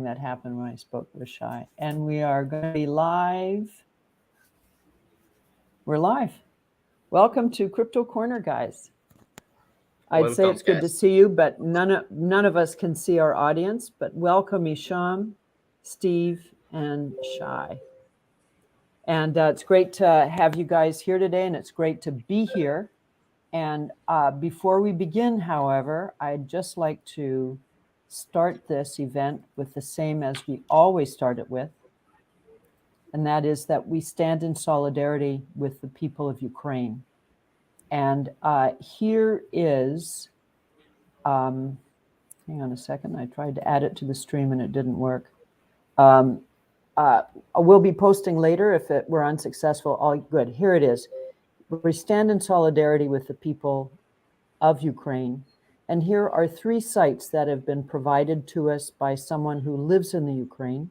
that happened when I spoke with Shai. And we are going to be live. We're live. Welcome to CryptoCorner, guys. I'd say it's good to see you, but none of us can see our audience. But welcome, Isham, Steve, and Shai. And it's great to have you guys here today, and it's great to be here. And before we begin, however, I'd just like to start this event with the same as we always start it with, and that is that we stand in solidarity with the people of Ukraine. And here is, hang on a second, I tried to add it to the stream and it didn't work. We'll be posting later if it were unsuccessful. All good, here it is. We stand in solidarity with the people of Ukraine. And here are 3 sites that have been provided to us by someone who lives in the Ukraine.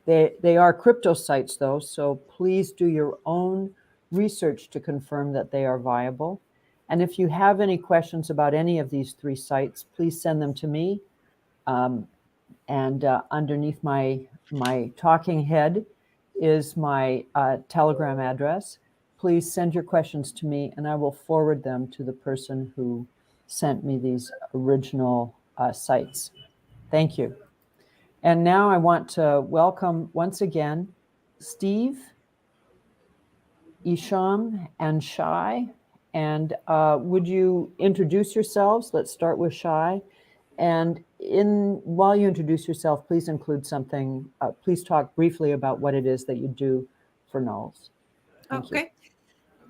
They are crypto sites, though, so please do your own research to confirm that they are viable. And if you have any questions about any of these 3 sites, please send them to me. Underneath my talking head is my Telegram address. Please send your questions to me, and I will forward them to the person who sent me these original sites. Thank you. And now I want to welcome once again Steve, Isham, and Shai. And would you introduce yourselves? Let's start with Shai. And while you introduce yourself, please include something. Please talk briefly about what it is that you do for NULS. Thank you.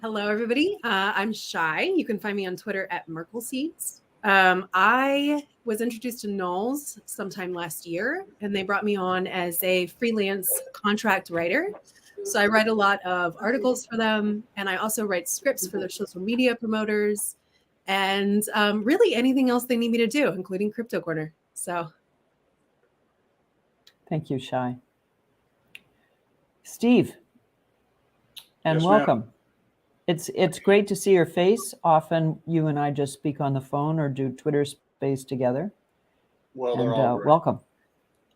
Hello, everybody. I'm Shai. You can find me on Twitter at MerkelSeeds. I was introduced to NULS sometime last year, and they brought me on as a freelance contract writer. So I write a lot of articles for them, and I also write scripts for their social media promoters, and really anything else they need me to do, including CryptoCorner. So, thank you, Shai. Steve, and yes, welcome. Ma'am. It's great to see your face. Often you and I just speak on the phone or do Twitter space together. Well, and they're all great. Welcome.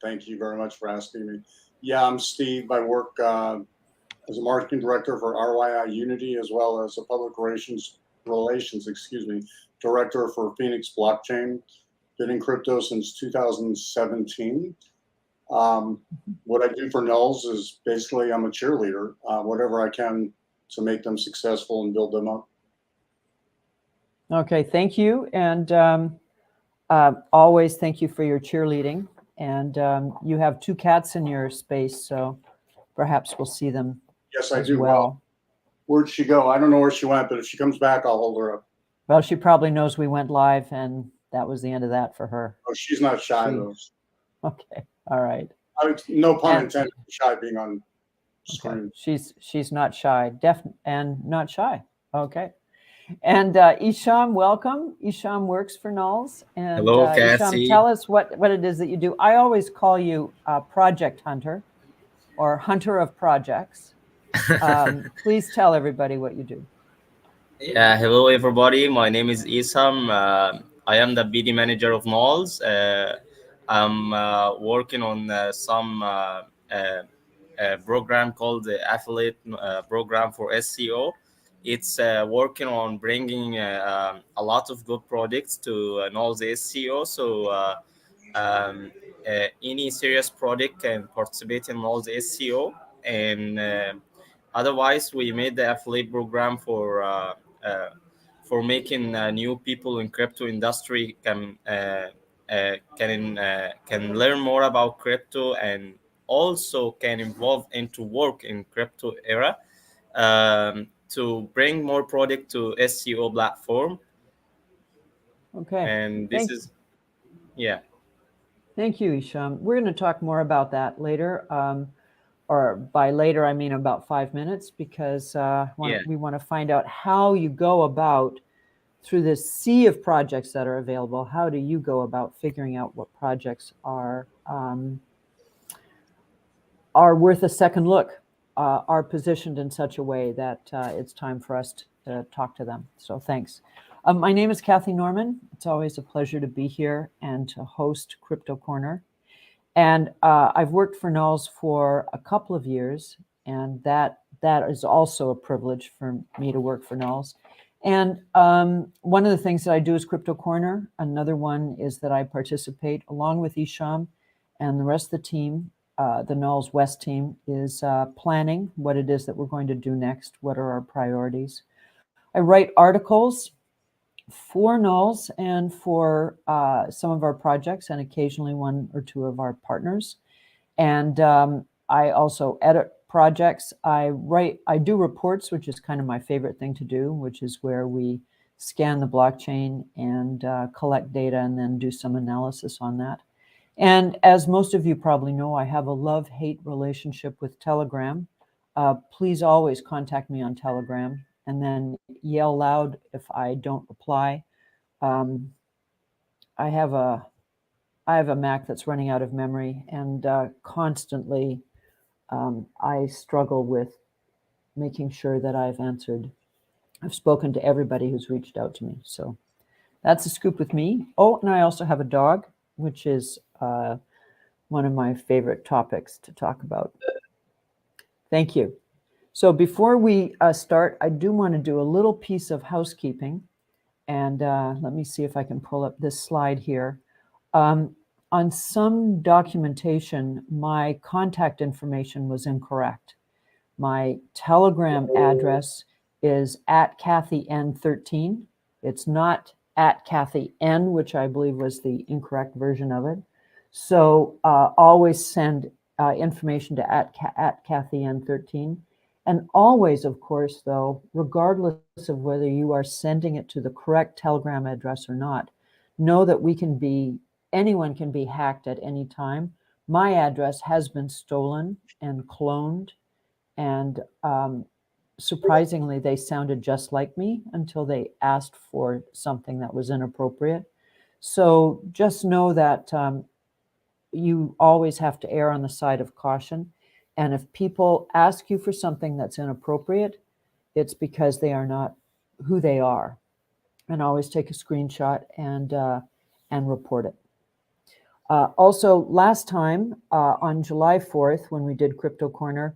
Thank you very much for asking me. Yeah, I'm Steve. I work as a marketing director for RYI Unity, as well as a public relations, director for Phoenix Blockchain. Been in crypto since 2017. What I do for NULS is basically I'm a cheerleader, whatever I can to make them successful and build them up. Okay, thank you. And always thank you for your cheerleading. And you have 2 cats in your space, so perhaps we'll see them. Yes, I do. Well, where'd she go? I don't know where she went, but if she comes back, I'll hold her up. Well, she probably knows we went live, and that was the end of that for her. Oh, she's not shy, though. Okay, all right. No pun intended, Shy being on screen. Okay. She's not shy, and not shy. Okay. And Isham, welcome. Isham works for NULS. And hello, Cassie. Isham, tell us what it is that you do. I always call you Project Hunter or Hunter of Projects. Please tell everybody what you do. Yeah, hello, everybody. My name is Isham. I am the BD manager of NULS. I'm working on some program called the Affiliate Program for SEO. It's working on bringing a lot of good products to NULS SEO. So any serious product can participate in NULS SEO. And otherwise, we made the affiliate program for making new people in crypto industry can learn more about crypto and also can evolve into work in crypto era to bring more product to SEO platform. Okay. And this is, yeah. Thank you, Isham. We're going to talk more about that later. Or by later, I mean about 5 minutes, because we want to find out how you go about, through this sea of projects that are available, how do you go about figuring out what projects are worth a second look, are positioned in such a way that it's time for us to talk to them. So thanks. My name is Kathy Norman. It's always a pleasure to be here and to host CryptoCorner. And I've worked for NULS for a couple of years, and that is also a privilege for me to work for NULS. And one of the things that I do is CryptoCorner. Another one is that I participate along with Isham and the rest of the team. The NULS West team is planning what it is that we're going to do next. What are our priorities? I write articles for NULS and for some of our projects, and occasionally one or two of our partners. And I also edit projects. I do reports, which is kind of my favorite thing to do, which is where we scan the blockchain and collect data and then do some analysis on that. And as most of you probably know, I have a love-hate relationship with Telegram. Please always contact me on Telegram, and then yell loud if I don't reply. I have a Mac that's running out of memory, and constantly I struggle with making sure that I've spoken to everybody who's reached out to me. So that's a scoop with me. Oh, and I also have a dog, which is one of my favorite topics to talk about. Thank you. So before we start, I do want to do a little piece of housekeeping. And let me see if I can pull up this slide here. On some documentation, my contact information was incorrect. My Telegram address is @KathyN13. It's not @KathyN, which I believe was the incorrect version of it. So always send information to @KathyN13. And always, of course, though, regardless of whether you are sending it to the correct Telegram address or not, know that anyone can be hacked at any time. My address has been stolen and cloned, and surprisingly, they sounded just like me until they asked for something that was inappropriate. So just know that you always have to err on the side of caution. And if people ask you for something that's inappropriate, it's because they are not who they are. And always take a screenshot and report it. Also, last time on July 4th, when we did CryptoCorner,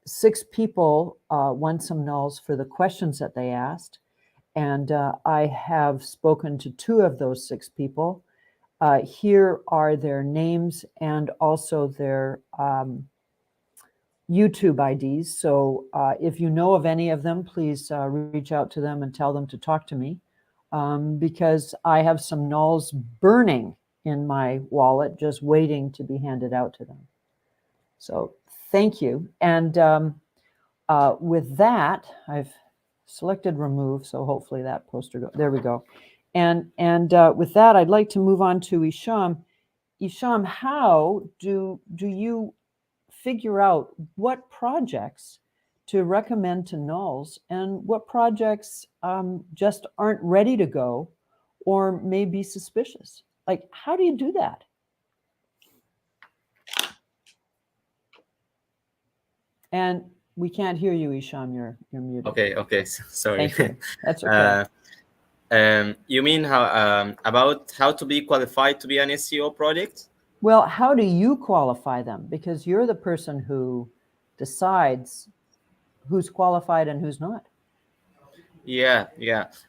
6 people won some NULS for the questions that they asked. And I have spoken to 2 of those 6 people. Here are their names and also their YouTube IDs. So if you know of any of them, please reach out to them and tell them to talk to me, because I have some NULS burning in my wallet, just waiting to be handed out to them. So thank you. And with that, I've selected remove. So hopefully that poster, there we go. And with that, I'd like to move on to Isham. Isham, how do you figure out what projects to recommend to NULS and what projects just aren't ready to go or may be suspicious? Like, how do you do that? And we can't hear you, Isham. You're muted. Okay. Sorry. Thank you. That's okay. You mean about how to be qualified to be an SEO project? Well, how do you qualify them? Because you're the person who decides who's qualified and who's not. Yeah.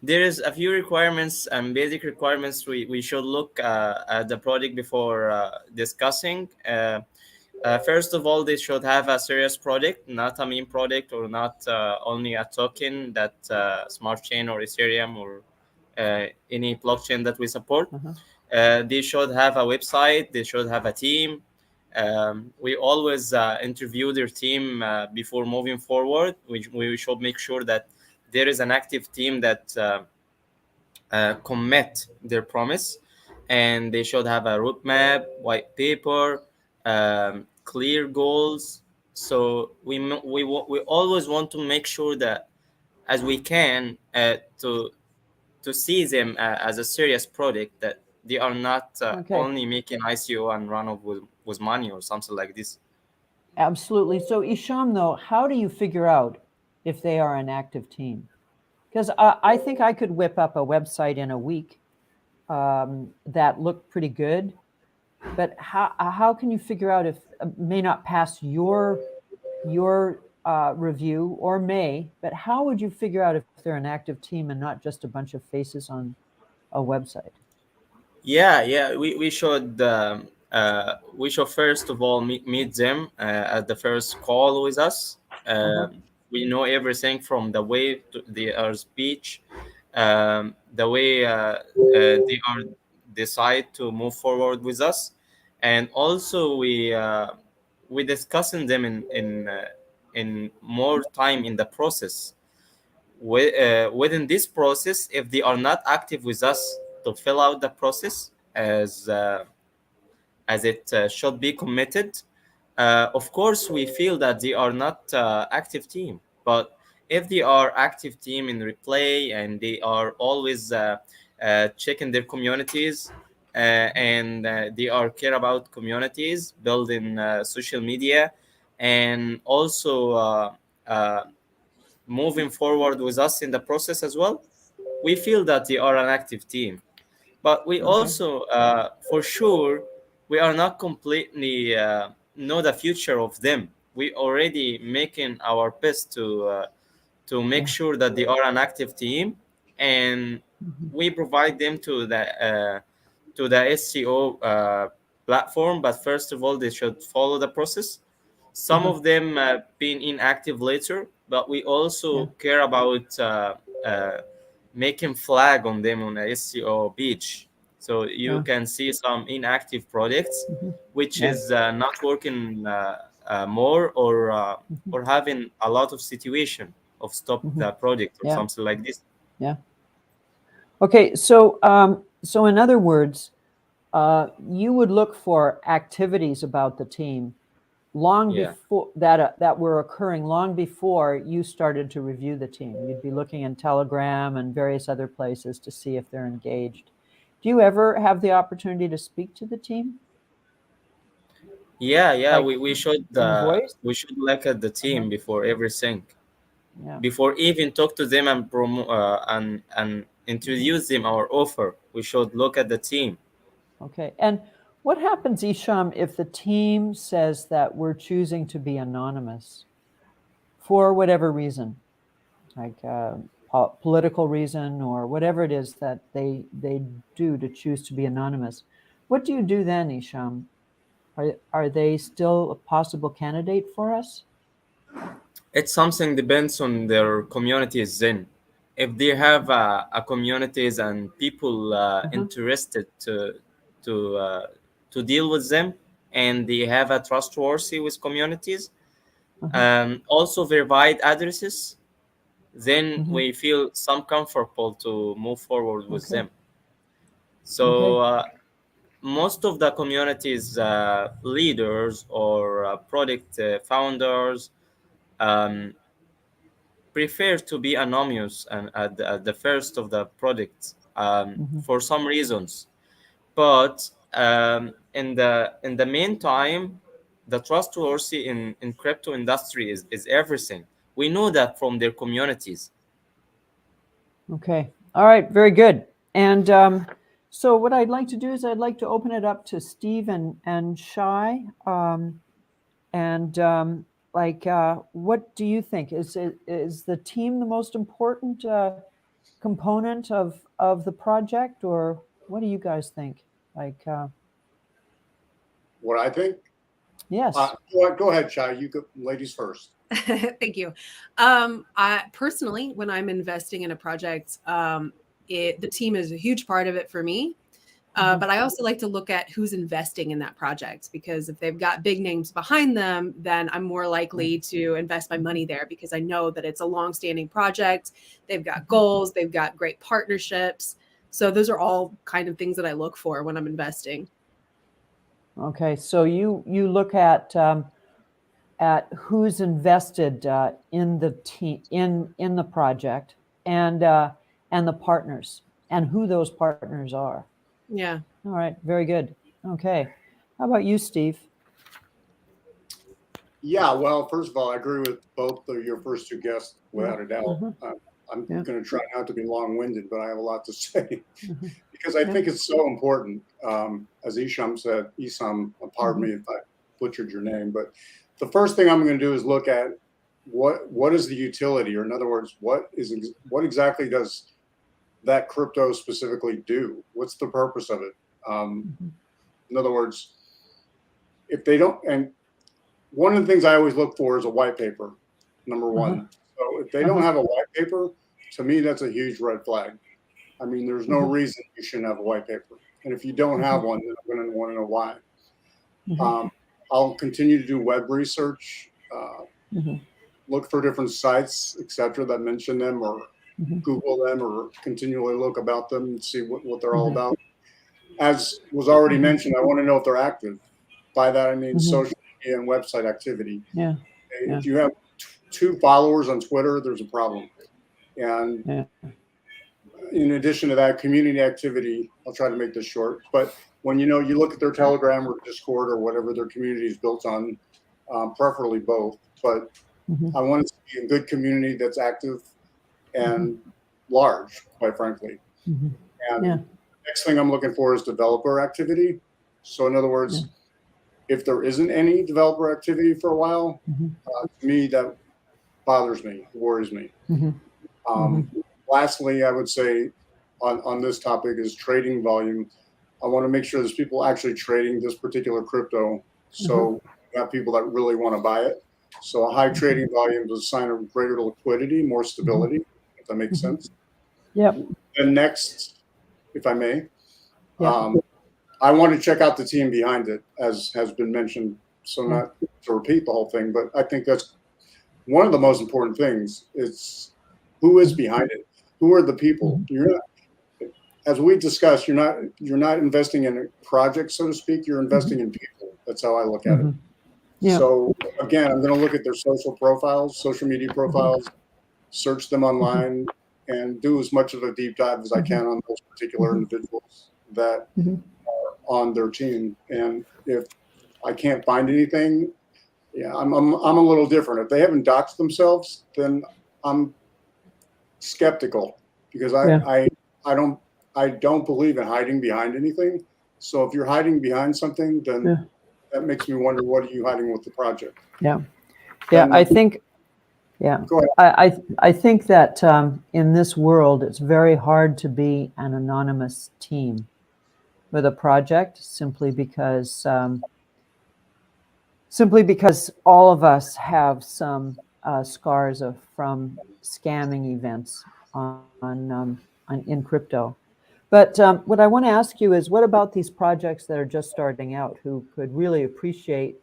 There is a few requirements and basic requirements we should look at the project before discussing. First of all, they should have a serious project, not a meme project or not only a token that Smart Chain or Ethereum or any blockchain that we support. They should have a website. They should have a team. We always interview their team before moving forward. We should make sure that there is an active team that commit their promise, and they should have a roadmap, white paper, clear goals. So we always want to make sure that as we can to see them as a serious product, that they are not only making ICO and run off with money or something like this. Absolutely. So Isham, though, how do you figure out if they are an active team? Because I think I could whip up a website in a week that looked pretty good. but how can you figure out if may not pass your review or may, but how would you figure out if they're an active team and not just a bunch of faces on a website? Yeah, we should first of all meet them at the first call with us. We know everything from the way our speech, the way they are decide to move forward with us, and also we discussing them in more time in the process. Within this process, if they are not active with us to fill out the process as it should be committed, of course we feel that they are not active team. But if they are active team in replay and they are always checking their communities, and they are care about communities, building social media, and also moving forward with us in the process as well, we feel that they are an active team. But we also, for sure, we are not completely know the future of them. We already making our best to make sure that they are an active team, and we provide them to the SEO platform. But first of all, they should follow the process. Some of them being inactive later, but we also care about making flag on them on the SEO page. So you can see some inactive projects, which is not working more, or having a lot of situation of stop the project or something like this. Yeah. Okay. So, so in other words, you would look for activities about the team long before that were occurring long before you started to review the team. You'd be looking in Telegram and various other places to see if they're engaged. Do you ever have the opportunity to speak to the team? Yeah, Like we should look at the team before everything. Before even talk to them and promote and introduce them our offer, we should look at the team. Okay. And what happens, Isham, if the team says that we're choosing to be anonymous for whatever reason, like political reason or whatever it is that they do to choose to be anonymous? What do you do then, Isham? Are they still a possible candidate for us? It's something depends on their communities. Then, if they have a communities and people interested to deal with them, and they have a trustworthy with communities, also verified addresses, then we feel some comfortable to move forward with them. So most of the communities leaders or product founders prefer to be anonymous and at the first of the project for some reasons. But in the meantime, the trustworthy in crypto industry is everything. We know that from their communities. Okay. All right. Very good. And so what I'd like to do is I'd like to open it up to Steve and Shai. What do you think? Is the team the most important component of the project, or what do you guys think? What I think? Yes. Go ahead, Shai. You go, ladies first. Thank you. I personally, when I'm investing in a project, the team is a huge part of it for me. But I also like to look at who's investing in that project, because if they've got big names behind them, then I'm more likely to invest my money there, because I know that it's a long-standing project. They've got goals, they've got great partnerships. So those are all kind of things that I look for when I'm investing. Okay, so you look at who's invested in the team in the project, and the partners, and who those partners are. Yeah. All right. Very good. Okay. How about you, Steve? Yeah. Well, first of all, I agree with both of your first two guests without a doubt. I'm going to try not to be long-winded, but I have a lot to say because I think it's so important. As Isham said, pardon me if I butchered your name, but the first thing I'm going to do is look at what is the utility, or in other words, what exactly does that crypto specifically do? What's the purpose of it? In other words, if they don't, and one of the things I always look for is a white paper, number one. So if they don't have a white paper, to me, that's a huge red flag. I mean, there's no reason you shouldn't have a white paper. And if you don't have one, then I'm going to want to know why. I'll continue to do web research, look for different sites, etc., that mention them, or Google them, or continually look about them and see what they're all about. As was already mentioned, I want to know if they're active. By that, I mean social media and website activity. If you have 2 followers on Twitter, there's a problem. And in addition to that, community activity, I'll try to make this short, but when you look at their Telegram or Discord or whatever their community is built on, preferably both, but I want it to be a good community that's active and large, quite frankly. And next thing I'm looking for is developer activity. So in other words, if there isn't any developer activity for a while, to me, that bothers me, worries me. Lastly, I would say on this topic is trading volume. I want to make sure there's people actually trading this particular crypto. So you have people that really want to buy it. So a high trading volume is a sign of greater liquidity, more stability, if that makes sense. And next, if I may, I want to check out the team behind it, as has been mentioned. So not to repeat the whole thing, but I think that's one of the most important things. It's who is behind it. Who are the people? You're not, as we discussed, you're not investing in a project, so to speak. You're investing in people. That's how I look at it. So again, I'm going to look at their social profiles, social media profiles, search them online, and do as much of a deep dive as I can on those particular individuals that are on their team. And if I can't find anything, I'm a little different. If they haven't doxed themselves, then I'm skeptical, because I don't believe in hiding behind anything. So if you're hiding behind something, then that makes me wonder, what are you hiding with the project? I think I think that in this world, it's very hard to be an anonymous team with a project, simply because all of us have some scars from scamming events in crypto. But what I want to ask you is, what about these projects that are just starting out, who could really appreciate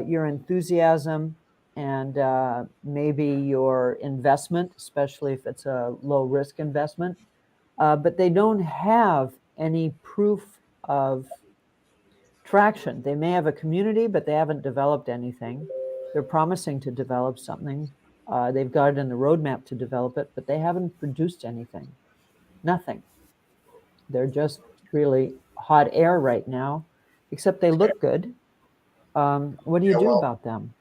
your enthusiasm and maybe your investment, especially if it's a low risk investment, but they don't have any proof of traction? They may have a community, but they haven't developed anything. They're promising to develop something. They've got it in the roadmap to develop it, but they haven't produced anything. Nothing. They're just really hot air right now, except they look good. What do you do about them?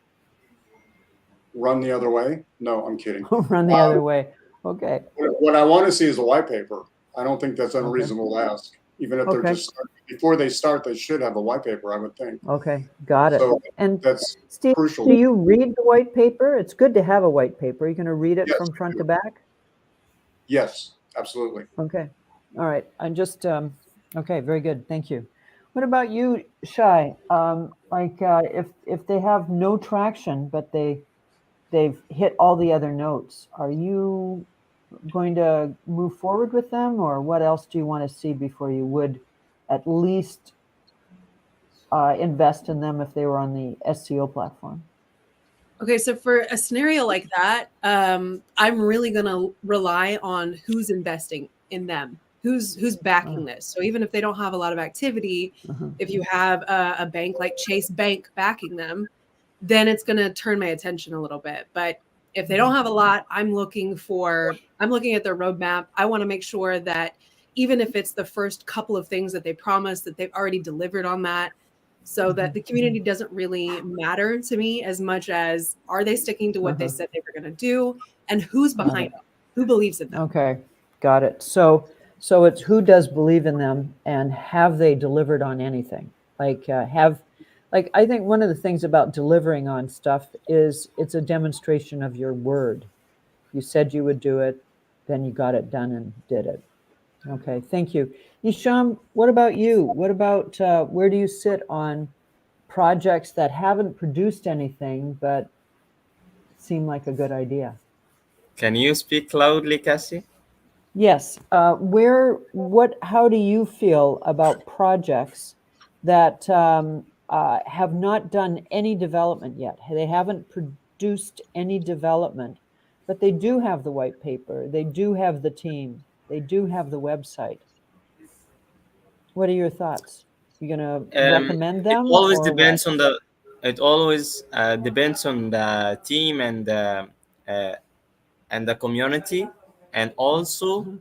Run the other way? No, I'm kidding. Run the other way. Okay. What I want to see is a white paper. I don't think that's unreasonable to ask. Even if they're just starting, before they start, they should have a white paper, I would think. Okay, got it. So and that's Steve, crucial. Do you read the white paper? It's good to have a white paper. Are you going to read it from front to back? Yes, absolutely. Okay. All right. I'm just, okay, very good. Thank you. What about you, Shai? If they have no traction, but they've hit all the other notes, are you going to move forward with them, or what else do you want to see before you would at least invest in them if they were on the SCO platform? Okay, so for a scenario like that, I'm really going to rely on who's investing in them, who's backing this. So even if they don't have a lot of activity, if you have a bank like Chase Bank backing them, then it's going to turn my attention a little bit. But if they don't have a lot, I'm looking at their roadmap. I want to make sure that even if it's the first couple of things that they promised, that they've already delivered on that, so that the community doesn't really matter to me as much as, are they sticking to what they said they were going to do, and who's behind them? who believes in them. Okay, got it. So it's who does believe in them, and have they delivered on anything? Like I think one of the things about delivering on stuff is it's a demonstration of your word. You said you would do it, then you got it done and did it. Okay, thank you. Isham, what about you? What about where do you sit on projects that haven't produced anything but seem like a good idea? Can you speak loudly, Cassie? Yes. How do you feel about projects that have not done any development yet? They haven't produced any development, but they do have the white paper. They do have the team. They do have the website. What are your thoughts? You going to recommend It them always or depends what? on the. It always depends on the team uh, and the community, and also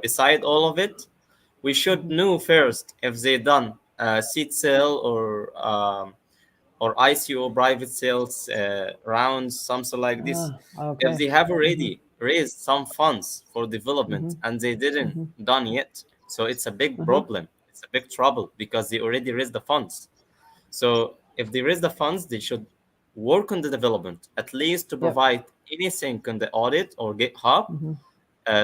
beside all of it, we should know first if they done seed sale or ICO private sales rounds, something like this. If Okay. they have already raised some funds for development and they didn't Mhm. done yet, so it's a big Uh-huh. problem. It's a big trouble because they already raised the funds. So if they raise the funds, they should work on the development, at least to Yep. provide anything on the audit or GitHub.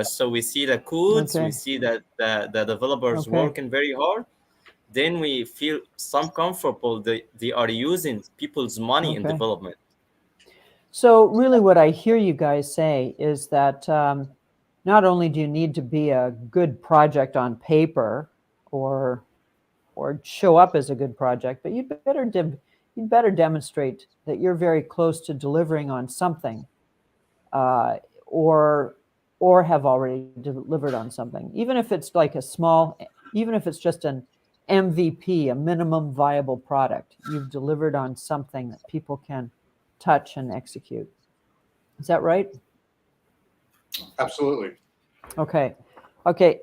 So we see the codes, we Okay. see that the developers Okay. working very hard. Then we feel some comfortable they are using people's money in Okay. development. So really what I hear you guys say is that not only do you need to be a good project on paper or show up as a good project, but you'd better demonstrate that you're very close to delivering on something or have already delivered on something. Even if it's like even if it's just an MVP, a minimum viable product, you've delivered on something that people can touch and execute. Is that right? Absolutely. Okay.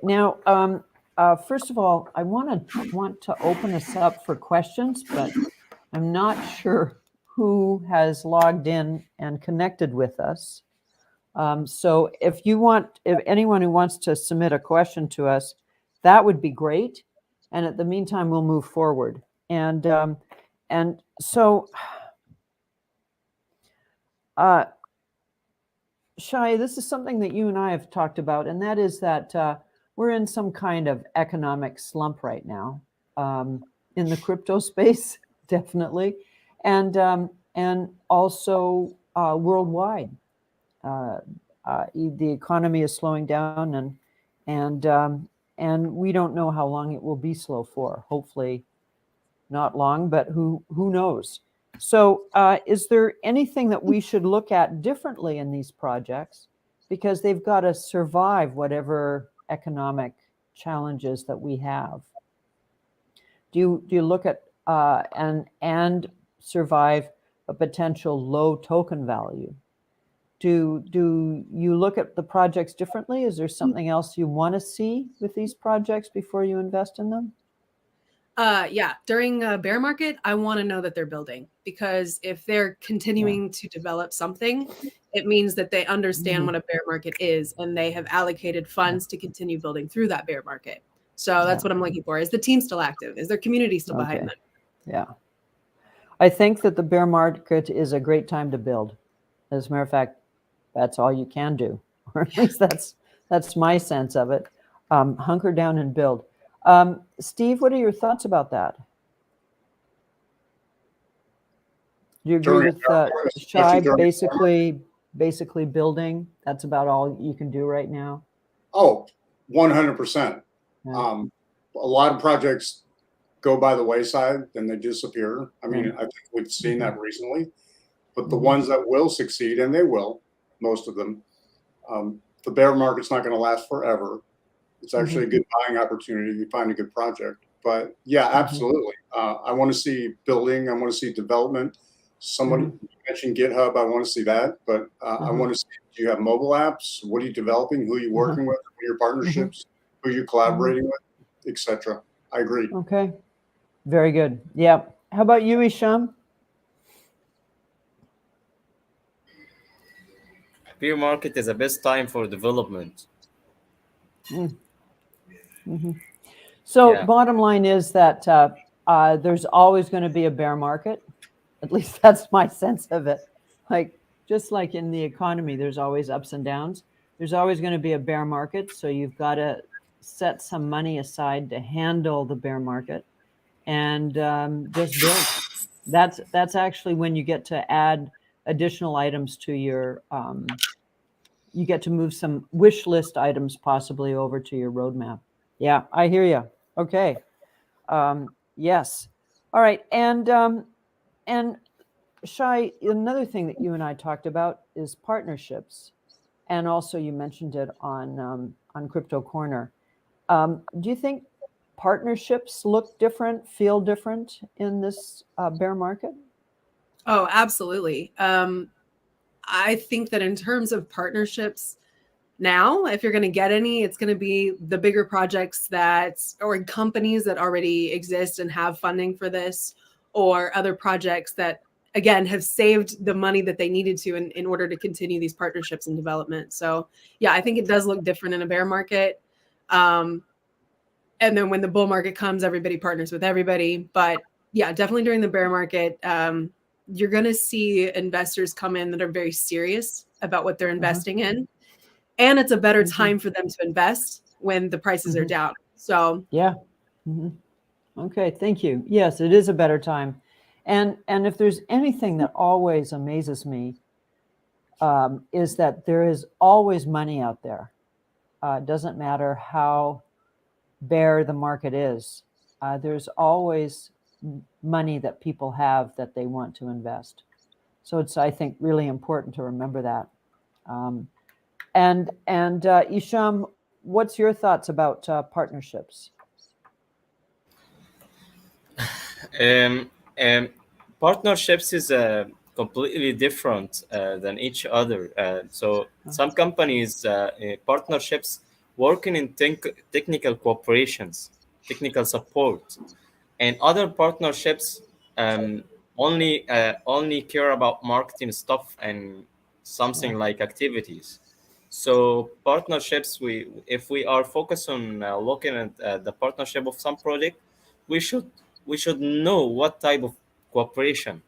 Now, first of all, I want to open us up for questions, but I'm not sure who has logged in and connected with us. So if anyone who wants to submit a question to us, that would be great. And at the meantime, we'll move forward. And so, Shai, this is something that you and I have talked about, and that is that we're in some kind of economic slump right now in the crypto space, definitely, and also worldwide. The economy is slowing down, and we don't know how long it will be slow for. Hopefully, not long, but who knows? So, is there anything that we should look at differently in these projects because they've got to survive whatever economic challenges that we have? Do you look at and survive a potential low token value? Do you look at the projects differently? Is there something else you want to see with these projects before you invest in them? Yeah, during a bear market, I want to know that they're building, because if they're continuing to develop something, it means that they understand what a bear market is and they have allocated funds to continue building through that bear market. So that's what I'm looking for. Is the team still active? Is their community still behind them? Yeah. I think that the bear market is a great time to build. As a matter of fact, that's all you can do, or at least that's my sense of it. Hunker down and build. Steve, what are your thoughts about that? Do you agree with Shai? Basically building. That's about all you can do right now. Oh, 100%. A lot of projects go by the wayside and they disappear. I mean, I think we've seen that recently. But the ones that will succeed, and they will, most of them, the bear market's not going to last forever. It's actually a good buying opportunity if you find a good project. But yeah, absolutely. I want to see building. I want to see development. Somebody mentioned GitHub. I want to see that. But I want to see, do you have mobile apps? What are you developing? Who are you working with? Who are your partnerships? Who are you collaborating with? Etc. I agree. Okay. Very good. Yeah. How about you, Isham? bear market is the best time for development. So Yeah. bottom line is that there's always going to be a bear market. At least that's my sense of it. Like, just like in the economy, there's always ups and downs. There's always going to be a bear market. So you've got to set some money aside to handle the bear market and just build. That's actually when you get to add additional items to your, you get to move some wish list items possibly over to your roadmap. Yeah, I hear you. Okay. Yes. All right. And Shai, another thing that you and I talked about is partnerships, and also you mentioned it on CryptoCorner. Do you think partnerships look different, feel different in this bear market? Oh, absolutely. I think that in terms of partnerships now, if you're going to get any, it's going to be the bigger projects that, or companies that already exist and have funding for this, or other projects that, again, have saved the money that they needed to in order to continue these partnerships and development. So yeah, I think it does look different in a bear market. And then when the bull market comes, everybody partners with everybody. But yeah, definitely during the bear market, you're going to see investors come in that are very serious about what they're investing in. And it's a better time for them to invest when the prices are down. So yeah. Okay, thank you. Yes, it is a better time. And if there's anything that always amazes me, is that there is always money out there. It doesn't matter how bear the market is. There's always money that people have that they want to invest. So it's, I think, really important to remember that. And Isham, what's your thoughts about partnerships? Partnerships is completely different than each other. So some companies partnerships working in technical cooperations, technical support, and other partnerships only care about marketing stuff and something like activities. So partnerships, if we are focused on looking at the partnership of some project, we should know what type of cooperation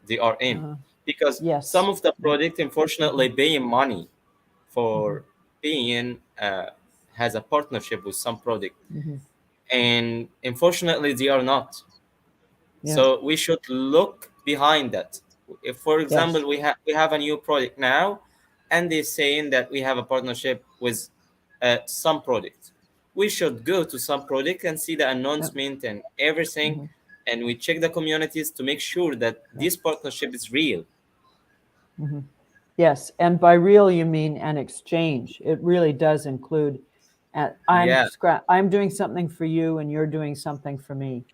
they are in, because Yes. some of the project unfortunately paying money for being has a partnership with some project, and unfortunately they are not. So we should look behind that. If, for example, we have a new project now, and they're saying that we have a partnership with some project, we should go to some project and see the announcement and everything, and we check the communities to make sure that this partnership is real. Yes, and by real you mean an exchange. It really does include, I'm doing something for you and you're doing something for me.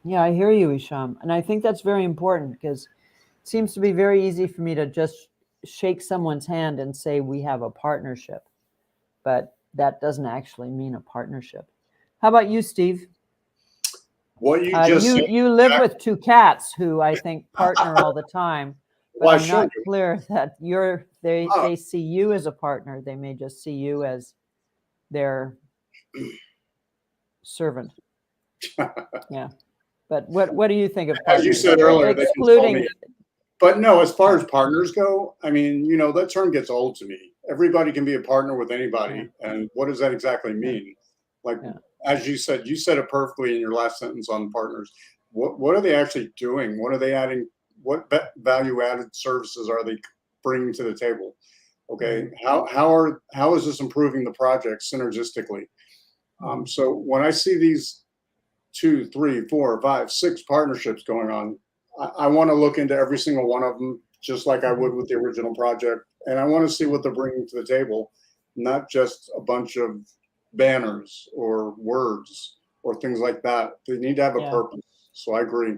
Yeah, I hear you, Isham. And I think that's very important, because it seems to be very easy for me to just shake someone's hand and say we have a partnership. But that doesn't actually mean a partnership. How about you, Steve? What you just said, you live with two cats who I think partner all the time. But I'm not clear that they see you as a partner. They may just see you as their servant. Yeah. But what do you think of partners? As you said earlier, excluding. But no, as far as partners go, I mean, that term gets old to me. Everybody can be a partner with anybody. And what does that exactly mean? Like, as you said it perfectly in your last sentence on partners. What are they actually doing? What are they adding? What value added services are they bringing to the table? Okay. How is this improving the project synergistically? So when I see these 2, 3, 4, 5, 6 partnerships going on, I want to look into every single one of them, just like I would with the original project. And I want to see what they're bringing to the table, not just a bunch of banners or words or things like that. They need to have a purpose. So I agree.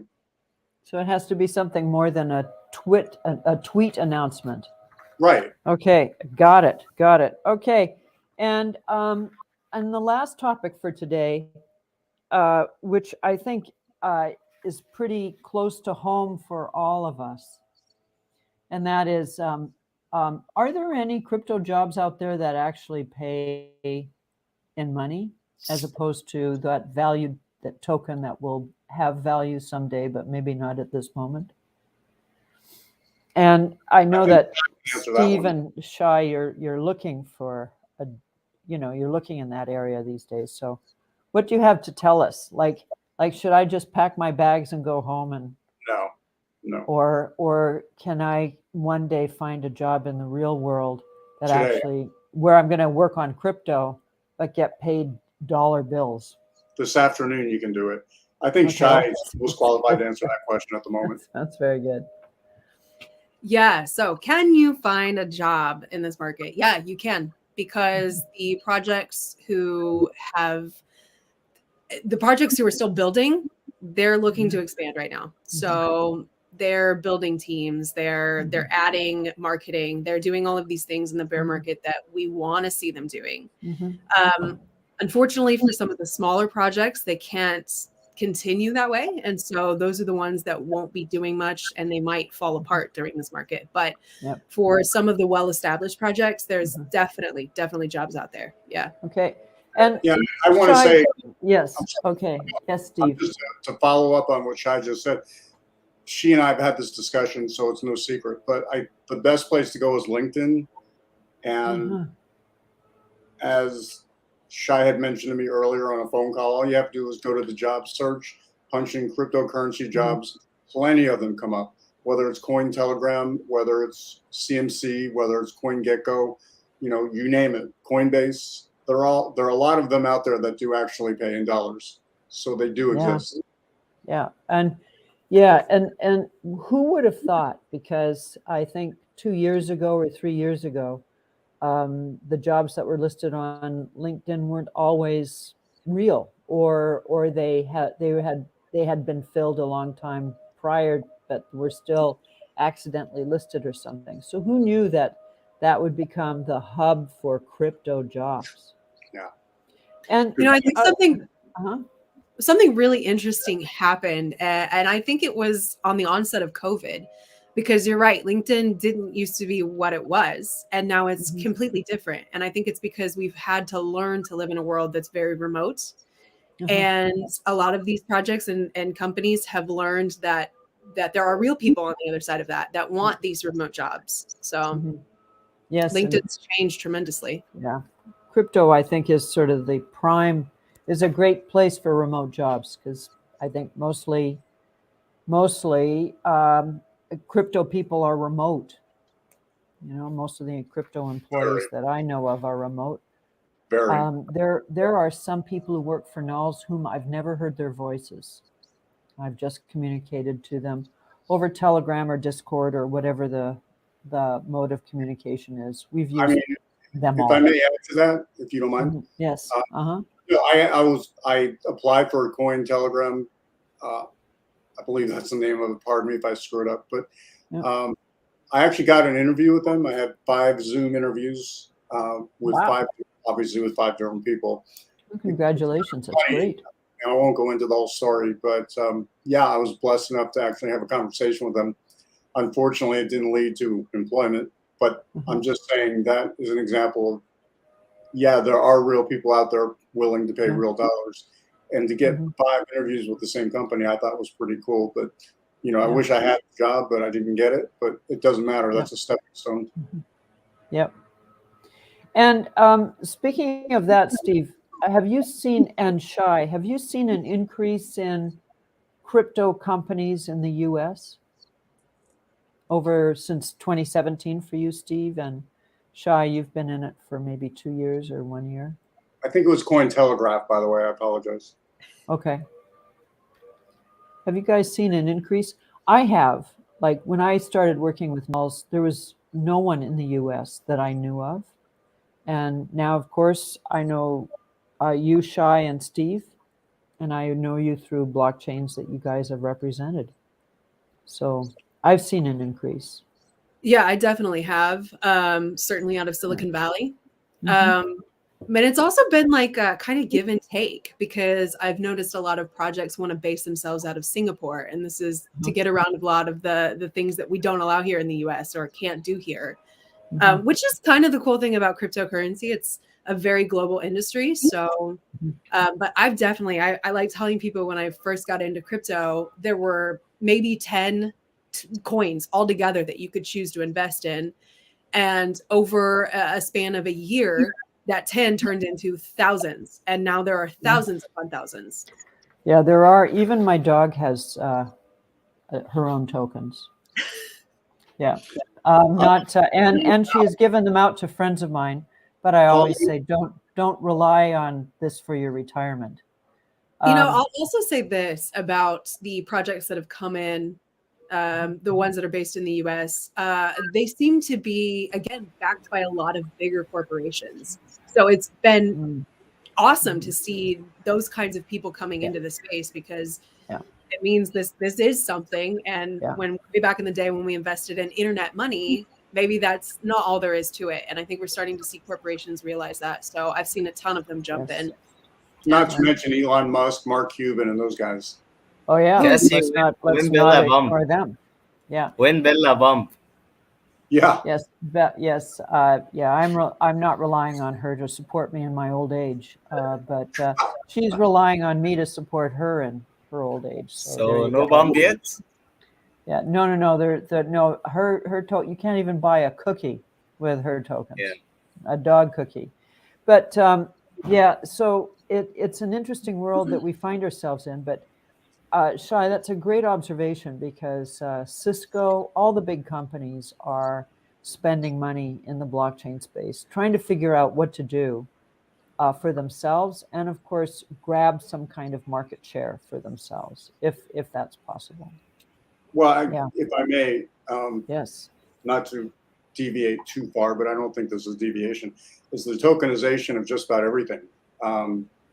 So it has to be something more than a tweet announcement. Right. Okay. Got it. Okay. And the last topic for today, which I think is pretty close to home for all of us, and that is are there any crypto jobs out there that actually pay in money as opposed to that token that will have value someday, but maybe not at this moment? And I know that Steve and Shai, you're looking for you're looking in that area these days. So what do you have to tell us? Like, should I just pack my bags and go home and no. Or can I one day find a job in the real world that actually where I'm going to work on crypto but get paid dollar bills? This afternoon you can do it. I think Shai is most qualified to answer that question at the moment. That's very good. Yeah. So can you find a job in this market? Yeah, you can, because the projects who are still building, they're looking to expand right now. So they're building teams, they're adding marketing, they're doing all of these things in the bear market that we want to see them doing. Unfortunately, for some of the smaller projects, they can't continue that way. And so those are the ones that won't be doing much, and they might fall apart during this market. But for some of the well-established projects, there's definitely jobs out there. Yeah. Okay. And yeah, I want to say yes. Okay. Yes, Steve. Just to follow up on what Shai just said, she and I have had this discussion, so it's no secret. But the best place to go is LinkedIn, and as Shai had mentioned to me earlier on a phone call, all you have to do is go to the job search, punch in cryptocurrency jobs. Plenty of them come up, whether it's Cointelegram, whether it's CMC, whether it's CoinGecko, you name it, Coinbase. There are a lot of them out there that do actually pay in dollars. So they do exist. Yeah. And who would have thought? Because I think 2 years ago or 3 years ago, the jobs that were listed on LinkedIn weren't always real, or they had been filled a long time prior, but were still accidentally listed or something. So who knew that would become the hub for crypto jobs? Yeah. And I think something really interesting happened, and I think it was on the onset of COVID. Because you're right, LinkedIn didn't used to be what it was, and now it's completely different. And I think it's because we've had to learn to live in a world that's very remote. And a lot of these projects and companies have learned that there are real people on the other side of that want these remote jobs. So yes, LinkedIn's changed tremendously. Yeah. Crypto, I think, is sort of is a great place for remote jobs, because I think mostly crypto people are remote. Most of the crypto employees that I know of are remote. There are some people who work for NULS whom I've never heard their voices. I've just communicated to them over Telegram or Discord or whatever the mode of communication is. We've used them all. If I may add to that, if you don't mind. Yes. I applied for a Cointelegram. I believe that's the name of it. Pardon me if I screw it up. But I actually got an interview with them. I had 5 Zoom interviews with 5 different people. Congratulations. That's great. I won't go into the whole story, but I was blessed enough to actually have a conversation with them. Unfortunately, it didn't lead to employment, but I'm just saying that is an example of, there are real people out there willing to pay real dollars. And to get 5 interviews with the same company, I thought was pretty cool. But, I wish I had the job, but I didn't get it. But it doesn't matter. That's a stepping stone. Yep. And speaking of that, Steve, have you seen, and Shai, have you seen an increase in crypto companies in the U.S. since 2017 for you, Steve? And Shai, you've been in it for maybe 2 years or 1 year. I think it was Cointelegraph, by the way. I apologize. Okay. Have you guys seen an increase? I have. Like when I started working with NULS, there was no one in the U.S. that I knew of. And now, of course, I know you, Shai, and Steve, and I know you through blockchains that you guys have represented. So I've seen an increase. Yeah, I definitely have. Certainly out of Silicon Valley. But it's also been like a kind of give and take, because I've noticed a lot of projects want to base themselves out of Singapore. And this is to get around a lot of the things that we don't allow here in the US or can't do here. which is kind of the cool thing about cryptocurrency. It's a very global industry. So, but I've definitely, I like telling people when I first got into crypto, there were maybe 10 coins altogether that you could choose to invest in. And over a span of a year, that 10 turned into thousands. And now there are thousands upon thousands. Yeah, there are. Even my dog has her own tokens. Yeah. And she has given them out to friends of mine, but I always say don't rely on this for your retirement. I'll also say this about the projects that have come in, the ones that are based in the US. They seem to be, again, backed by a lot of bigger corporations. So it's been awesome to see those kinds of people coming into the space, because it means this is something. And when way back in the day when we invested in internet money, maybe that's not all there is to it. And I think we're starting to see corporations realize that. So I've seen a ton of them jump in. Not to mention Elon Musk, Mark Cuban, and those guys. Oh yeah, let's not ignore them. Yeah. When Bella bump. Yeah. Yes. Yes. I'm not relying on her to support me in my old age, but she's relying on me to support her in her old age. So no bump yet. Yeah. No. No. Her you can't even buy a cookie with her tokens. Yeah. A dog cookie, but So it's an interesting world that we find ourselves in, but. Shai, that's a great observation, because Cisco, all the big companies are spending money in the blockchain space, trying to figure out what to do for themselves, and of course, grab some kind of market share for themselves, if that's possible. Well, if I may, yes, not to deviate too far, but I don't think this is deviation. It's the tokenization of just about everything.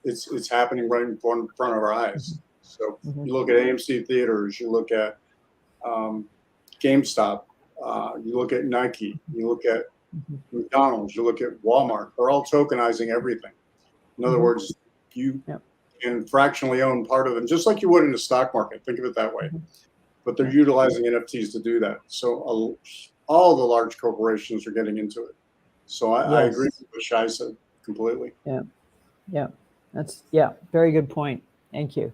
It's happening right in front of our eyes. So you look at AMC theaters, you look at GameStop, you look at Nike, you look at McDonald's, you look at Walmart. They're all tokenizing everything. In other words, you can fractionally own part of them, just like you would in the stock market. Think of it that way. But they're utilizing NFTs to do that. So all the large corporations are getting into it. So I agree with what Shai said completely. Yeah. That's very good point. Thank you.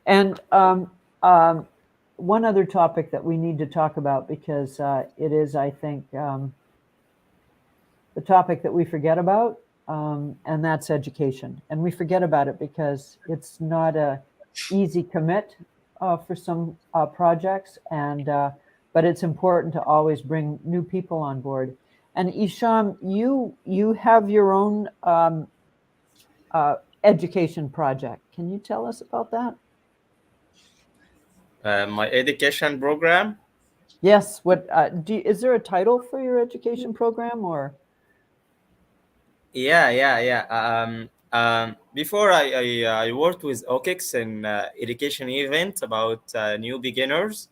And one other topic that we need to talk about, because it is, I think, the topic that we forget about, and that's education. And we forget about it because it's not a easy commit for some projects, but it's important to always bring new people on board. And Isham, you have your own education project. Can you tell us about that? My education program. Yes. What is there a title for your education program, or? Yeah. Before I worked with OKX in education event about new beginners,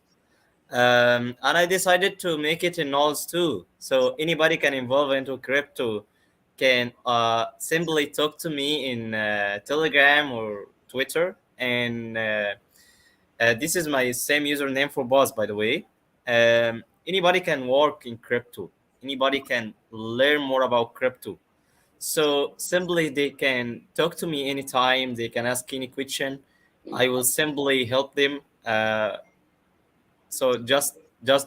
and I decided to make it in NULS too. So anybody can involve into crypto can simply talk to me in Telegram or Twitter, and this is my same username for both, by the way. Anybody can work in crypto. Anybody can learn more about crypto. So simply they can talk to me anytime. They can ask any question. I will simply help them. So just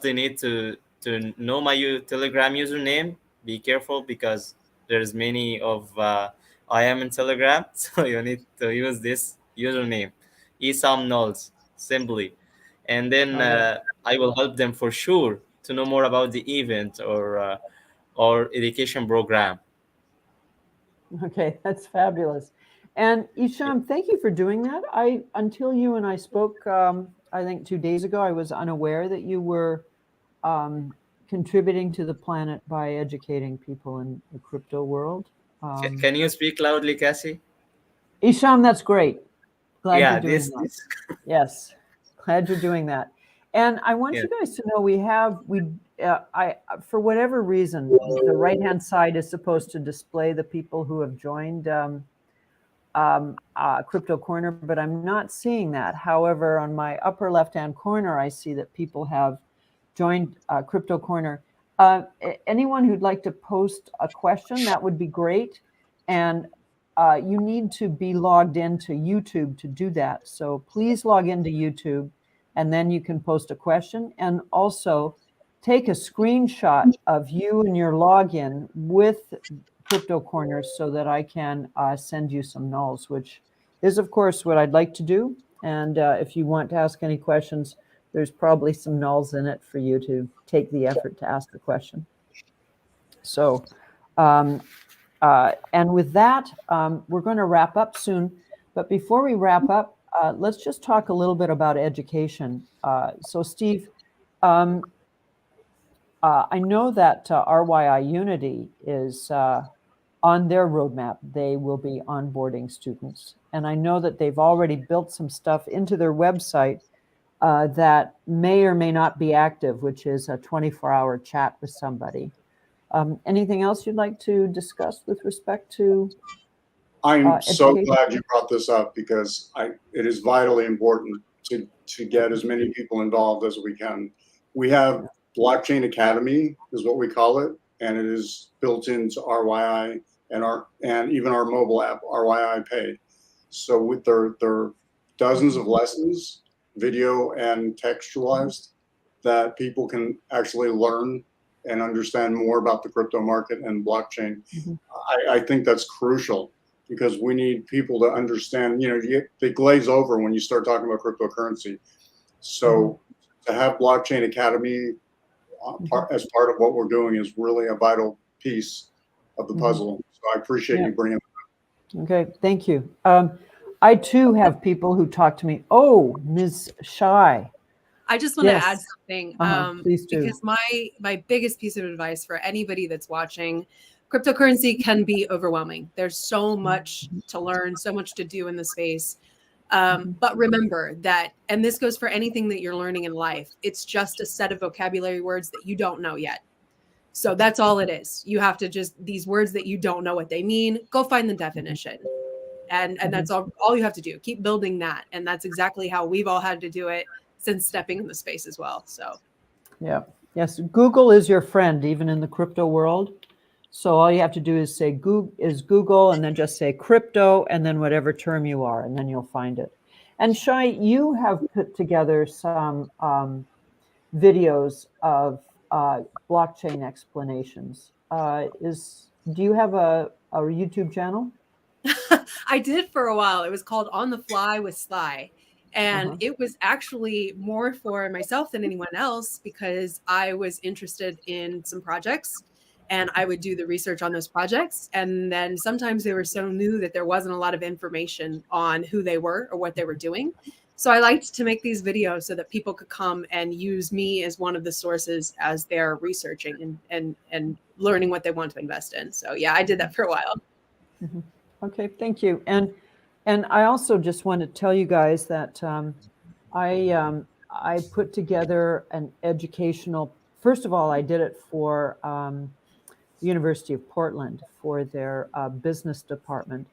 they need to know my Telegram username. Be careful, because there's many of I am in Telegram, so you need to use this username, Isam Knowles, simply, and then I will help them for sure to know more about the event or education program. Okay, that's fabulous. And Isham, thank you for doing that. Until you and I spoke, I think 2 days ago, I was unaware that you were contributing to the planet by educating people in the crypto world. Can you speak loudly, Cassie? Isham, that's great. Glad you're doing that. Yes, glad you're doing that. And I want you guys to know for whatever reason, the right-hand side is supposed to display the people who have joined CryptoCorner, but I'm not seeing that. However, on my upper left-hand corner, I see that people have joined CryptoCorner. anyone who'd like to post a question, that would be great. And you need to be logged into YouTube to do that. So please log into YouTube, and then you can post a question. And also take a screenshot of you and your login with CryptoCorner so that I can send you some nulls, which is, of course, what I'd like to do. And if you want to ask any questions, there's probably some nulls in it for you to take the effort to ask a question. So, and with that, we're going to wrap up soon. But before we wrap up, let's just talk a little bit about education. So, Steve, I know that RYI Unity is on their roadmap. They will be onboarding students. And I know that they've already built some stuff into their website that may or may not be active, which is a 24-hour chat with somebody. Anything else you'd like to discuss with respect to I'm so glad you brought this up, because it is vitally important to get as many people involved as we can. We have Blockchain Academy is what we call it, and it is built into RYI and even our mobile app, RYI Pay. So with there are dozens of lessons, video and textualized, that people can actually learn and understand more about the crypto market and blockchain. Mm-hmm. I think that's crucial, because we need people to understand, they glaze over when you start talking about cryptocurrency. So to have Blockchain Academy as part of what we're doing is really a vital piece of the puzzle. So I appreciate you bringing it up. Okay, thank you. I too have people who talk to me. Oh, Ms. Shai. I just want to add something, please do. Because my biggest piece of advice for anybody that's watching, cryptocurrency can be overwhelming. There's so much to learn, so much to do in the space. But remember that, and this goes for anything that you're learning in life, it's just a set of vocabulary words that you don't know yet. So that's all it is. You have to these words that you don't know what they mean, go find the definition. And that's all you have to do. Keep building that. And that's exactly how we've all had to do it since stepping in the space as well. So, yeah. Yes. Google is your friend, even in the crypto world. So all you have to do is say Google, and then just say crypto, and then whatever term you are, and then you'll find it. And Shai, you have put together some videos of blockchain explanations. Do you have a YouTube channel? I did for a while. It was called On the Fly with Sly. And it was actually more for myself than anyone else, because I was interested in some projects and I would do the research on those projects. And then sometimes they were so new that there wasn't a lot of information on who they were or what they were doing. So I liked to make these videos so that people could come and use me as one of the sources as they're researching and learning what they want to invest in. So yeah, I did that for a while. Mm-hmm. Okay, thank you. And I also just want to tell you guys that I put together an educational. First of all, I did it for the University of Portland for their business department,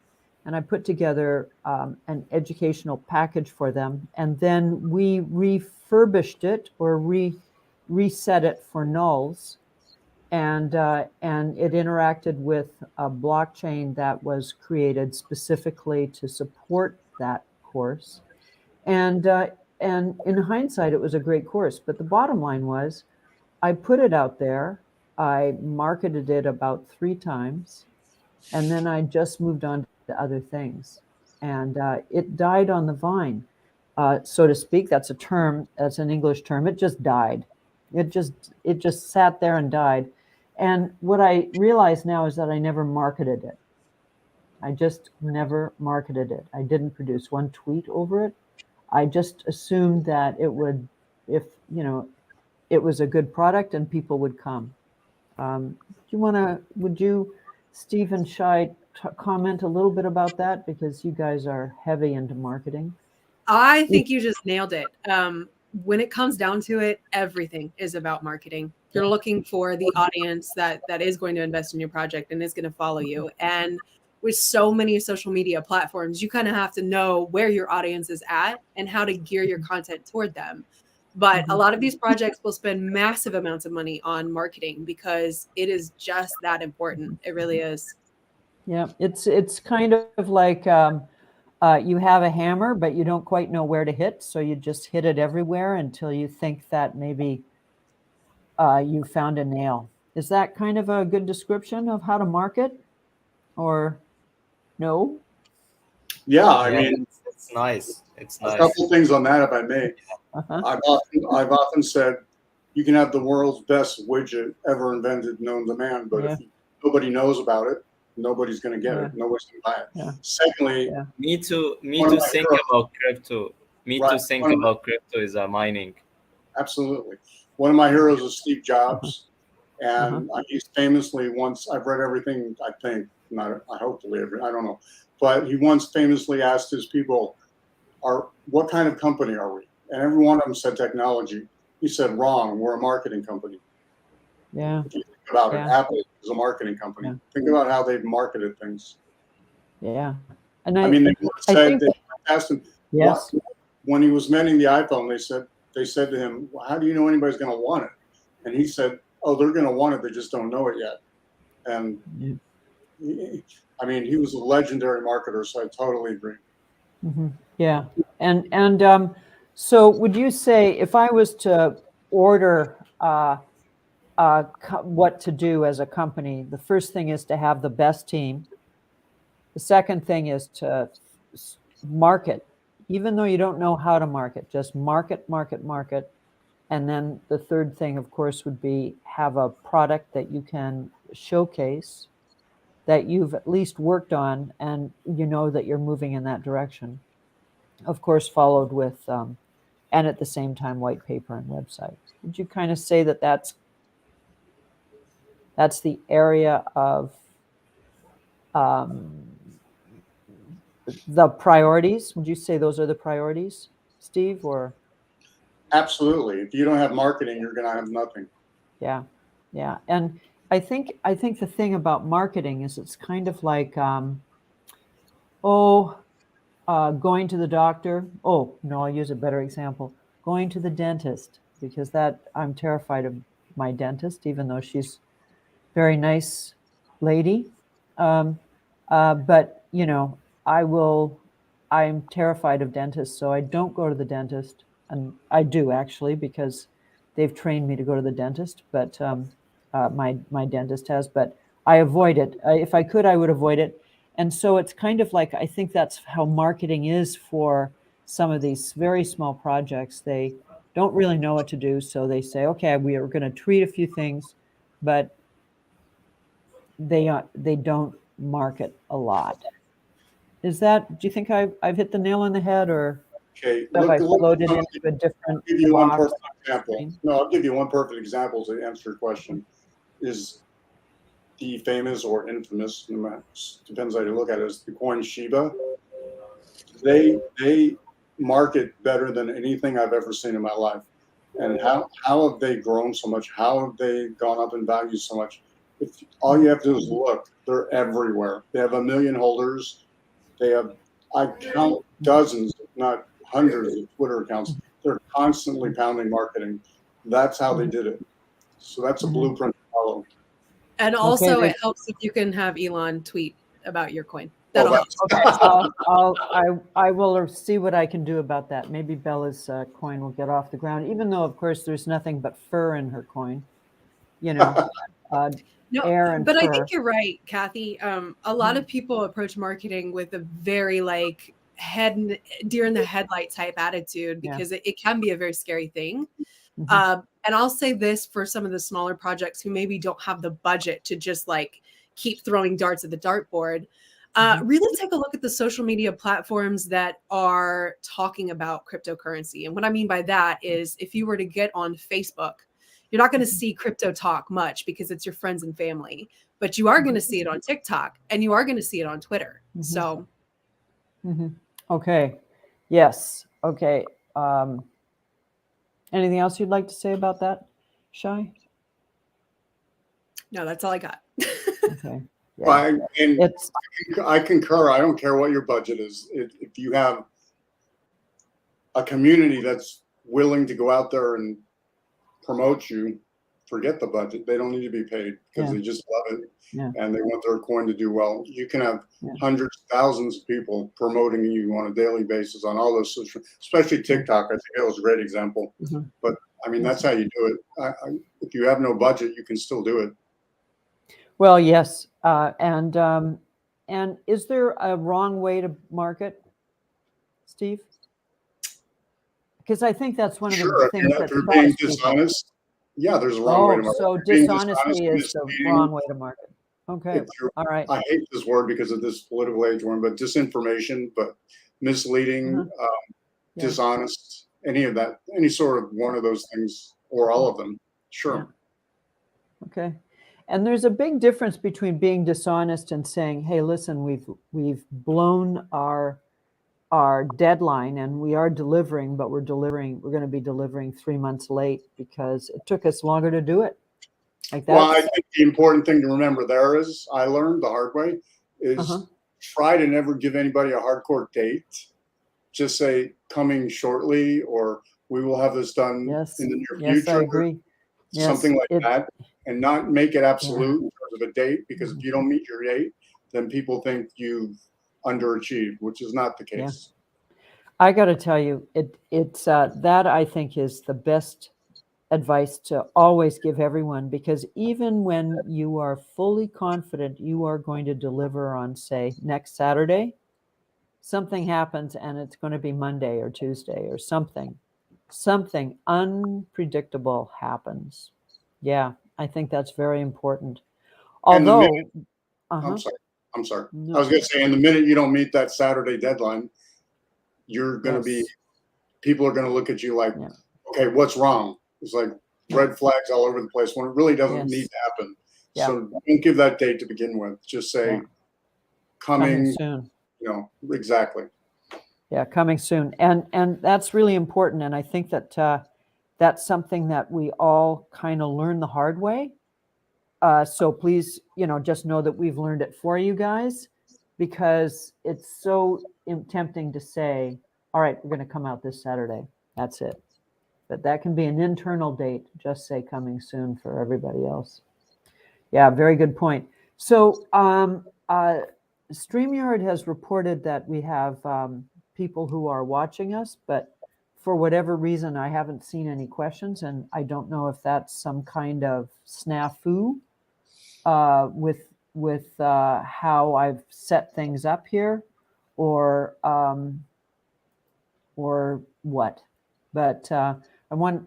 and I put together an educational package for them, and then we refurbished it or reset it for NULS. And it interacted with a blockchain that was created specifically to support that course. And in hindsight, it was a great course. But the bottom line was, I put it out there. I marketed it about 3 times, and then I just moved on to other things. And it died on the vine, so to speak. That's a term. That's an English term. It just died. It just sat there and died. And what I realize now is that I never marketed it. I just never marketed it. I didn't produce one tweet over it. I just assumed that it would, if it was a good product and people would come. Would you, Steve and Shai, comment a little bit about that? Because you guys are heavy into marketing. I think you just nailed it. When it comes down to it, everything is about marketing. You're looking for the audience that is going to invest in your project and is going to follow you. And with so many social media platforms, you kind of have to know where your audience is at and how to gear your content toward them. But a lot of these projects will spend massive amounts of money on marketing because it is just that important. It really is. Yeah, it's kind of like you have a hammer, but you don't quite know where to hit, so you just hit it everywhere until you think that maybe you found a nail. Is that kind of a good description of how to market, or no? Yeah, I mean, it's nice. It's a nice. couple things on that, if I may. I've often said you can have the world's best widget ever invented, known to man, but if nobody knows about it, nobody's going to get it. Nobody's going to buy it. Yeah. Secondly, me to think about crypto. To think about crypto is mining. Absolutely. One of my heroes is Steve Jobs, and he's famously once, I've read everything, I think, not I hopefully I don't know, but he once famously asked his people, what kind of company are we? And every one of them said technology. He said, wrong, we're a marketing company. Yeah. If you think about it, Apple is a marketing company. Yeah. Think about how they've marketed things. Yeah. And I mean, they asked him, yes. when he was mending the iPhone, they said to him, well, how do you know anybody's going to want it? And he said, oh, they're going to want it. They just don't know it yet. And I mean, he was a legendary marketer, so I totally agree. Yeah. And so would you say, if I was to order what to do as a company, the first thing is to have the best team. The second thing is to market, even though you don't know how to market, just market. And then the third thing, of course, would be have a product that you can showcase, that you've at least worked on, and you know that you're moving in that direction. Of course, followed with, and at the same time, white paper and website. Would you kind of say that that's the area of the priorities? Would you say those are the priorities, Steve, or? Absolutely. If you don't have marketing, you're going to have nothing. Yeah. And I think the thing about marketing is it's kind of like, going to the doctor. Oh, no, I'll use a better example. Going to the dentist, because I'm terrified of my dentist, even though she's a very nice lady. But, I'm terrified of dentists, so I don't go to the dentist. And I do, actually, because they've trained me to go to the dentist, but my dentist has, but I avoid it. If I could, I would avoid it. And so it's kind of like, I think that's how marketing is for some of these very small projects. They don't really know what to do, so they say, okay, we are going to tweet a few things, but they don't market a lot. Do you think I've hit the nail on the head, or have I floated into a different I'll give you one perfect example. Screen? No, I'll give you one perfect example to answer your question. Is the famous or infamous, depends how you look at it, is the coin Shiba. They market better than anything I've ever seen in my life. And how have they grown so much? How have they gone up in value so much? If all you have to do is look, they're everywhere. They have 1 million holders. I count dozens, if not hundreds of Twitter accounts. They're constantly pounding marketing. That's how they did it. So that's a blueprint to follow. And also, it helps if you can have Elon tweet about your coin. That'll help. Okay. I will see what I can do about that. Maybe Bella's coin will get off the ground, even though, of course, there's nothing but fur in her coin. Air and but fur. I think you're right, Kathy. A lot of people approach marketing with a very deer in the headlight type attitude, because it can be a very scary thing. And I'll say this for some of the smaller projects who maybe don't have the budget to just keep throwing darts at the dartboard. Really take a look at the social media platforms that are talking about cryptocurrency. And what I mean by that is, if you were to get on Facebook, you're not going to see crypto talk much because it's your friends and family, but you are going to see it on TikTok, and you are going to see it on Twitter. So. Okay. Yes. Okay. Anything else you'd like to say about that, Shai? No, that's all I got. Okay. Yeah. I concur. I don't care what your budget is. If you have a community that's willing to go out there and promote you, forget the budget. They don't need to be paid because they just love it and they want their coin to do well. You can have hundreds, thousands of people promoting you on a daily basis on all those social, especially TikTok. I think that was a great example. But I mean, that's how you do it. If you have no budget, you can still do it. Well, yes. And is there a wrong way to market, Steve? Because I think that's one of the things that you're being dishonest. Yeah, there's a wrong way to market. So dishonesty is the wrong way to market. Okay. All right. I hate this word because of this political age one, but disinformation, but misleading, dishonest, any of that, any sort of one of those things or all of them. Sure. Yeah. Okay. And there's a big difference between being dishonest and saying, hey, listen, we've blown our deadline and we are delivering, but we're going to be delivering 3 months late because it took us longer to do it. Like that. Well, I think the important thing to remember there is, I learned the hard way, is try to never give anybody a hardcore date. Just say coming shortly, or we will have this done in the near future. Yes, I agree. Something like that, and not make it absolute in terms of a date, because if you don't meet your date, then people think you've underachieved, which is not the case. I got to tell you, it's that I think is the best advice to always give everyone, because even when you are fully confident you are going to deliver on, say, next Saturday, something happens and it's going to be Monday or Tuesday or something unpredictable happens. Yeah, I think that's very important. Although, I'm sorry. No. I was going to say, in the minute you don't meet that Saturday deadline, you're going to be, people are going to look at you like, okay, what's wrong? It's like red flags all over the place when it really doesn't need to happen. So don't give that date to begin with. Just say coming soon. You know, exactly. Yeah, coming soon. And that's really important. And I think that that's something that we all kind of learn the hard way. So please, just know that we've learned it for you guys, because it's so tempting to say, all right, we're going to come out this Saturday. That's it. But that can be an internal date. Just say coming soon for everybody else. Yeah, very good point. So StreamYard has reported that we have people who are watching us, but for whatever reason, I haven't seen any questions, and I don't know if that's some kind of snafu with how I've set things up here, or what. But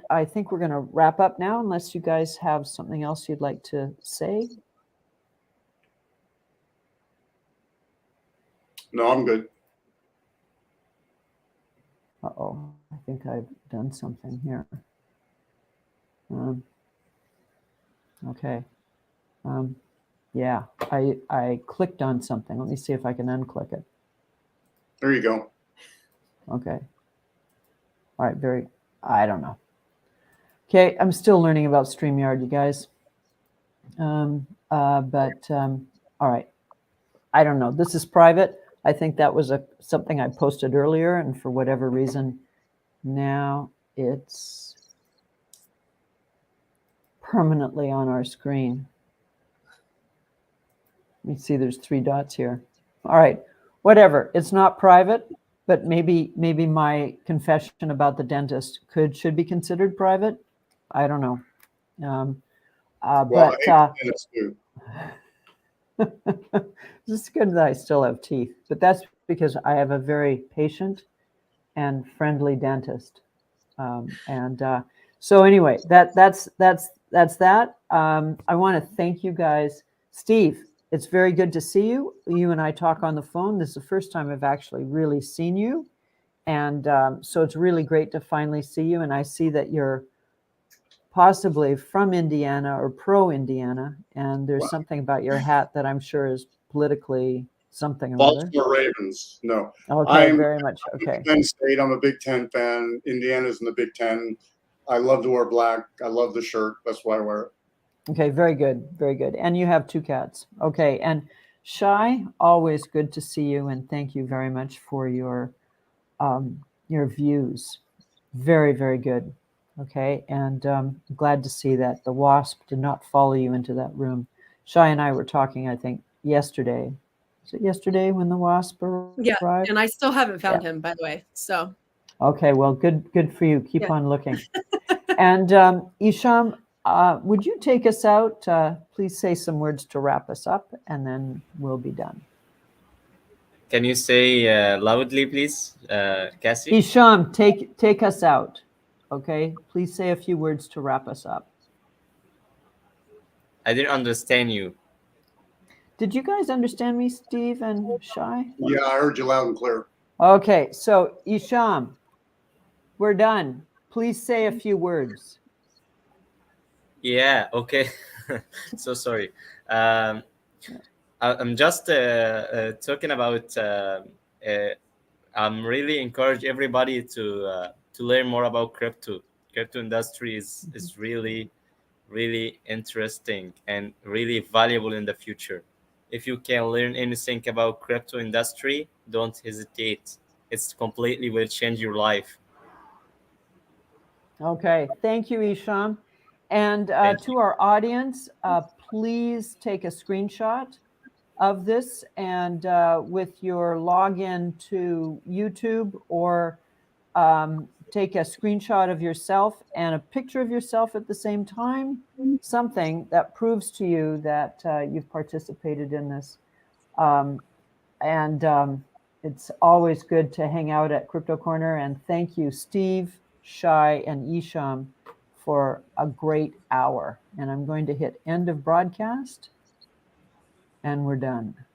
I think we're going to wrap up now, unless you guys have something else you'd like to say. No, I'm good. Uh-oh, I think I've done something here. Okay. Yeah, I clicked on something. Let me see if I can unclick it. There you go. Okay. All right, I don't know. Okay, I'm still learning about StreamYard, you guys. All right. I don't know. This is private. I think that was something I posted earlier, and for whatever reason, now it's permanently on our screen. Let me see, there's 3 dots here. All right, whatever. It's not private, but maybe my confession about the dentist should be considered private. I don't know. Well, dentists do. It's good that I still have teeth, but that's because I have a very patient and friendly dentist. So anyway, that's that. I want to thank you guys. Steve, it's very good to see you. You and I talk on the phone. This is the first time I've actually really seen you. And so it's really great to finally see you. And I see that you're possibly from Indiana or pro-Indiana. And there's something about your hat that I'm sure is politically something or other. Baltimore Ravens. No. Okay, very much. Okay. Penn State. I'm a Big Ten fan. Indiana's in the Big Ten. I love to wear black. I love the shirt. That's why I wear it. Okay, very good. Very good. And you have 2 cats. Okay. And Shai, always good to see you. And thank you very much for your views. Very, very good. Okay, and glad to see that the wasp did not follow you into that room. Shai and I were talking, I think, yesterday. Was it yesterday when the wasp arrived? Yeah, and I still haven't found him, by the way. So. Okay, well, good for you. Keep on looking. And Isham, would you take us out? Please say some words to wrap us up, and then we'll be done. Can you say loudly, please, Cassie? Isham, take us out. Okay, please say a few words to wrap us up. I didn't understand you. Did you guys understand me, Steve and Shai? Yeah, I heard you loud and clear. Okay, so Isham, we're done. Please say a few words. Yeah, okay. So sorry. I'm just talking about. I'm really encourage everybody to learn more about crypto. Crypto industry is really interesting and really valuable in the future. If you can learn anything about crypto industry, don't hesitate. It's completely will change your life. Okay, thank you, Isham. And to our audience, please take a screenshot of this and with your login to YouTube, or take a screenshot of yourself and a picture of yourself at the same time, something that proves to you that you've participated in this. It's always good to hang out at Crypto Corner. And thank you, Steve, Shai, and Isham, for a great hour. And I'm going to hit end of broadcast, and we're done.